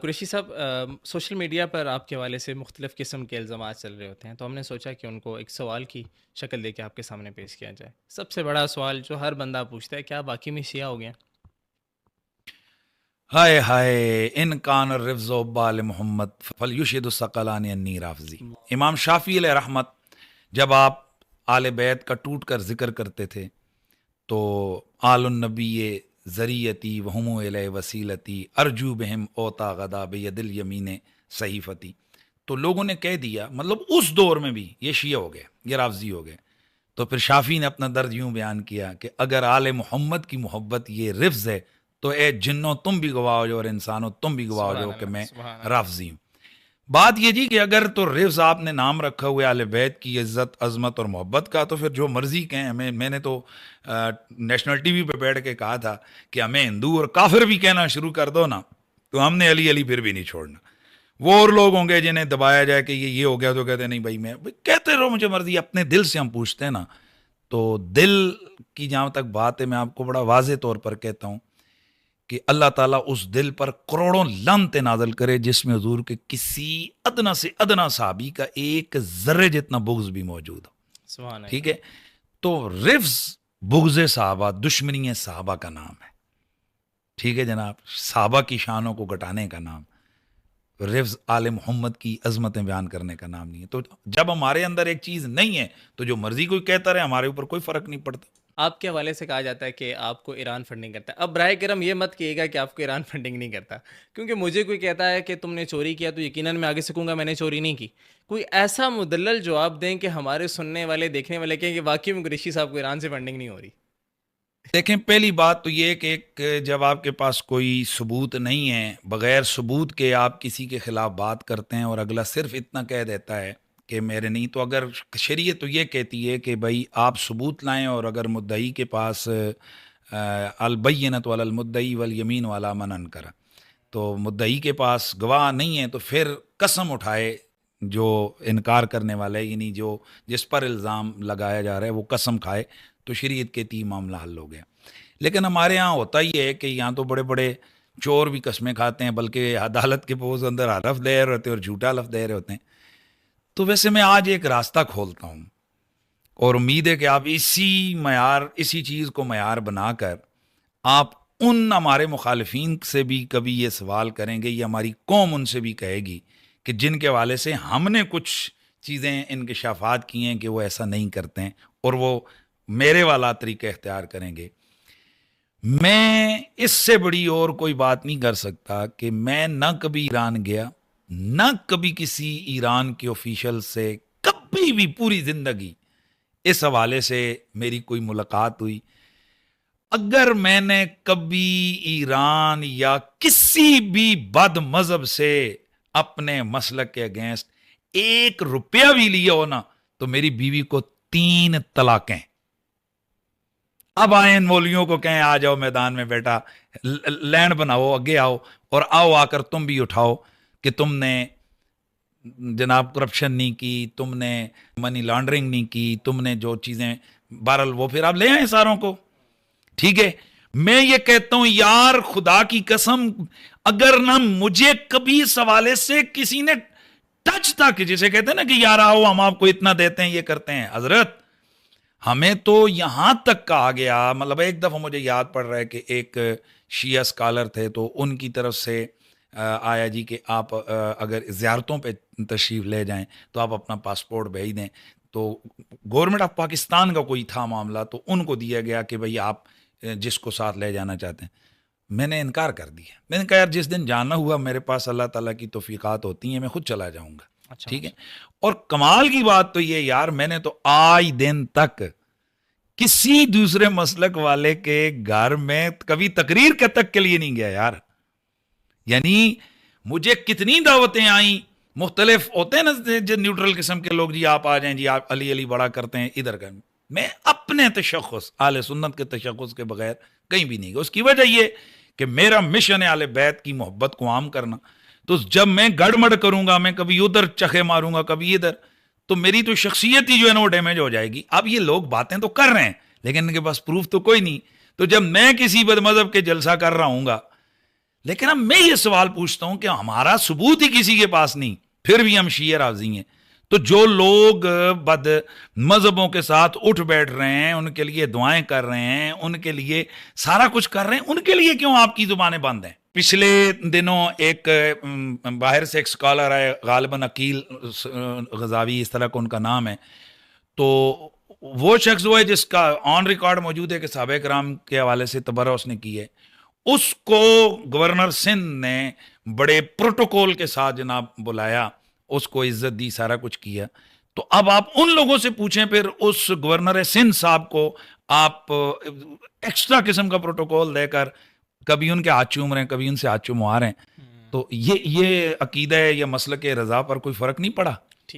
قریشی صاحب، social media پر آپ کے حوالے سے مختلف قسم کے الزامات چل رہے ہوتے ہیں، تو ہم نے سوچا کہ ان کو ایک سوال کی شکل دے کے آپ کے سامنے پیش کیا جائے۔ سب سے بڑا سوال جو ہر بندہ پوچھتا ہے، کیا واقعی میں شیعہ ہو گیا؟ ہائے ہائے ان کان الرفظ بال محمد فلیشہد الثقلان انی رافضی۔ امام شافعی علیہ رحمت جب آپ آل بیت کا ٹوٹ کر ذکر کرتے تھے تو آل النبی ذریتی وہم الیہ وسیلتی ارجو بہم اوتا غدا بید الیمین صحیفتی، تو لوگوں نے کہہ دیا، مطلب اس دور میں بھی یہ شیعہ ہو گئے، یہ رافضی ہو گئے۔ تو پھر شافعی نے اپنا درد یوں بیان کیا کہ اگر آل محمد کی محبت یہ رفظ ہے تو اے جنوں تم بھی گواہ ہو جاؤ اور انسانوں تم بھی گواہ ہو سبحان جاؤ کہ اللہ، میں سبحان اللہ۔ رافضی ہوں۔ بات یہ جی کہ اگر تو رفظ آپ نے نام رکھا ہوا اہل بیت کی عزت عظمت اور محبت کا، تو پھر جو مرضی کہیں ہمیں۔ میں نے تو نیشنل ٹی وی پہ بیٹھ کے کہا تھا کہ ہمیں ہندو اور کافر بھی کہنا شروع کر دو نا تو ہم نے علی علی پھر بھی نہیں چھوڑنا۔ وہ اور لوگ ہوں گے جنہیں دبایا جائے کہ یہ ہو گیا تو کہتے نہیں بھائی میں کہتے رہو مجھے مرضی، اپنے دل سے ہم پوچھتے ہیں نا۔ تو دل کی جہاں تک بات ہے، میں آپ کو بڑا واضح طور پر کہتا ہوں کہ اللہ تعالیٰ اس دل پر کروڑوں لعنتیں نازل کرے جس میں حضور کے کسی ادنا سے ادنا صحابی کا ایک ذرے جتنا بغض بھی موجود ہو۔ سبحان ٹھیک اللہ۔ ہے، تو رفظ بغض صحابہ، دشمنی صحابہ کا نام ہے۔ ٹھیک ہے جناب، صحابہ کی شانوں کو گھٹانے کا نام۔ رفظ آل محمد کی عظمتیں بیان کرنے کا نام نہیں ہے۔ تو جب ہمارے اندر ایک چیز نہیں ہے تو جو مرضی کوئی کہتا رہے، ہمارے اوپر کوئی فرق نہیں پڑتا۔ آپ کے حوالے سے کہا جاتا ہے کہ آپ کو ایران فنڈنگ کرتا ہے۔ اب براہ کرم یہ مت کہیے گا کہ آپ کو ایران فنڈنگ نہیں کرتا، کیونکہ مجھے کوئی کہتا ہے کہ تم نے چوری کیا تو یقیناً میں آگے سے کہوں گا میں نے چوری نہیں کی۔ کوئی ایسا مدلل جواب دیں کہ ہمارے سننے والے دیکھنے والے کہیں کہ واقعی میں قریشی صاحب کو ایران سے فنڈنگ نہیں ہو رہی۔ دیکھیں، پہلی بات تو یہ کہ ایک جب آپ کے پاس کوئی ثبوت نہیں ہے، بغیر ثبوت کے آپ کسی کے خلاف بات کرتے ہیں اور اگلا صرف اتنا کہہ دیتا ہے کہ میرے نہیں، تو اگر شریعت تو یہ کہتی ہے کہ بھائی آپ ثبوت لائیں، اور اگر مدعی کے پاس البینۃ علی المدعی والیمین علی من انکر، تو مدعی کے پاس گواہ نہیں ہے تو پھر قسم اٹھائے جو انکار کرنے والا ہے، یعنی جو جس پر الزام لگایا جا رہا ہے وہ قسم کھائے، تو شریعت کہتی ہے معاملہ حل ہو گیا۔ لیکن ہمارے ہاں ہوتا ہی ہے کہ یہاں تو بڑے بڑے چور بھی قسمیں کھاتے ہیں، بلکہ عدالت کے پوز اندر حلف دے رہے ہوتے ہیں اور جھوٹا حلف دے رہے ہوتے ہیں۔ تو ویسے میں آج ایک راستہ کھولتا ہوں اور امید ہے کہ آپ اسی چیز کو معیار بنا کر آپ ان ہمارے مخالفین سے بھی کبھی یہ سوال کریں گے، یا ہماری قوم ان سے بھی کہے گی کہ جن کے حوالے سے ہم نے کچھ چیزیں انکشافات کی ہیں کہ وہ ایسا نہیں کرتے ہیں، اور وہ میرے والا طریقہ اختیار کریں گے۔ میں اس سے بڑی اور کوئی بات نہیں کر سکتا کہ میں نہ کبھی ایران گیا، نہ کبھی کسی ایران کے آفیشل سے کبھی بھی پوری زندگی اس حوالے سے میری کوئی ملاقات ہوئی۔ اگر میں نے کبھی ایران یا کسی بھی بد مذہب سے اپنے مسلک کے اگینسٹ 1 روپیہ بھی لیا ہو نا، تو میری بیوی کو 3 طلاقیں۔ اب آئے ان مولویوں کو کہیں آ جاؤ میدان میں، بیٹا لینڈ بناؤ، اگے آؤ، اور آ کر تم بھی اٹھاؤ کہ تم نے جناب کرپشن نہیں کی، تم نے منی لانڈرنگ نہیں کی، تم نے جو چیزیں، بہرحال وہ پھر آپ لے آئیں ساروں کو۔ ٹھیک ہے، میں یہ کہتا ہوں یار خدا کی قسم، اگر نہ مجھے کبھی اس حوالے سے کسی نے ٹچ تک، جسے کہتے ہیں نا کہ یار آؤ ہم آپ کو اتنا دیتے ہیں، یہ کرتے ہیں، حضرت ہمیں تو یہاں تک کہا گیا، مطلب ایک دفعہ مجھے یاد پڑ رہا ہے کہ ایک شیعہ اسکالر تھے، تو ان کی طرف سے آیا جی کہ آپ اگر زیارتوں پہ تشریف لے جائیں تو آپ اپنا پاسپورٹ بھیج دیں۔ تو گورنمنٹ آف پاکستان کا کوئی تھا معاملہ، تو ان کو دیا گیا کہ بھئی آپ جس کو ساتھ لے جانا چاہتے ہیں۔ میں نے انکار کر دیا، میں نے کہا یار جس دن جانا ہوا میرے پاس اللہ تعالیٰ کی توفیقات ہوتی ہیں، میں خود چلا جاؤں گا۔ اچھا ٹھیک ہے، ماشاء اور کمال کی بات تو یہ یار، میں نے تو آج دن تک کسی دوسرے مسلک والے کے گھر میں کبھی تقریر تک کے لیے نہیں گیا یار۔ یعنی مجھے کتنی دعوتیں آئیں، مختلف ہوتے ہیں نا جو نیوٹرل قسم کے لوگ، جی آپ آ جائیں، جی آپ علی علی بڑا کرتے ہیں ادھر کا۔ میں اپنے تشخص اہل سنت کے تشخص کے بغیر کہیں بھی نہیں گیا۔ اس کی وجہ یہ کہ میرا مشن ہے اہل بیت کی محبت کو عام کرنا۔ تو جب میں گڑمڑ کروں گا، میں کبھی ادھر چخے ماروں گا، کبھی ادھر، تو میری تو شخصیت ہی جو ہے نا وہ ڈیمیج ہو جائے گی۔ اب یہ لوگ باتیں تو کر رہے ہیں لیکن ان کے پاس پروف تو کوئی نہیں۔ تو جب میں کسی بد مذہب کے جلسہ کر رہا ہوں گا لیکن اب میں یہ سوال پوچھتا ہوں کہ ہمارا ثبوت ہی کسی کے پاس نہیں، پھر بھی ہم شیعہ راضی ہیں، تو جو لوگ بد مذہبوں کے ساتھ اٹھ بیٹھ رہے ہیں، ان کے لیے دعائیں کر رہے ہیں، ان کے لیے سارا کچھ کر رہے ہیں، ان کے لیے کیوں آپ کی زبانیں بند ہیں؟ پچھلے دنوں ایک باہر سے ایک اسکالر آئے، غالباً عقیل غزاوی اس طرح کا ان کا نام ہے، تو وہ شخص وہ ہے جس کا آن ریکارڈ موجود ہے کہ صحابہ کرام کے حوالے سے تبرہ اس نے کی ہے، اس کو گورنر سندھ نے بڑے پروٹوکول کے ساتھ جناب بلایا، اس کو عزت دی، سارا کچھ کیا. تو اب آپ ان لوگوں سے پوچھیں پھر اس گورنر سندھ صاحب کو آپ ایکسٹرا قسم کا پروٹوکول دے کر کبھی ان کے ہاتھ چوم رہے ہیں، کبھی ان سے ہاتھ چوموا رہے ہیں، تو یہ عقیدہ ہے یا مسلک رضا پر کوئی فرق نہیں پڑا؟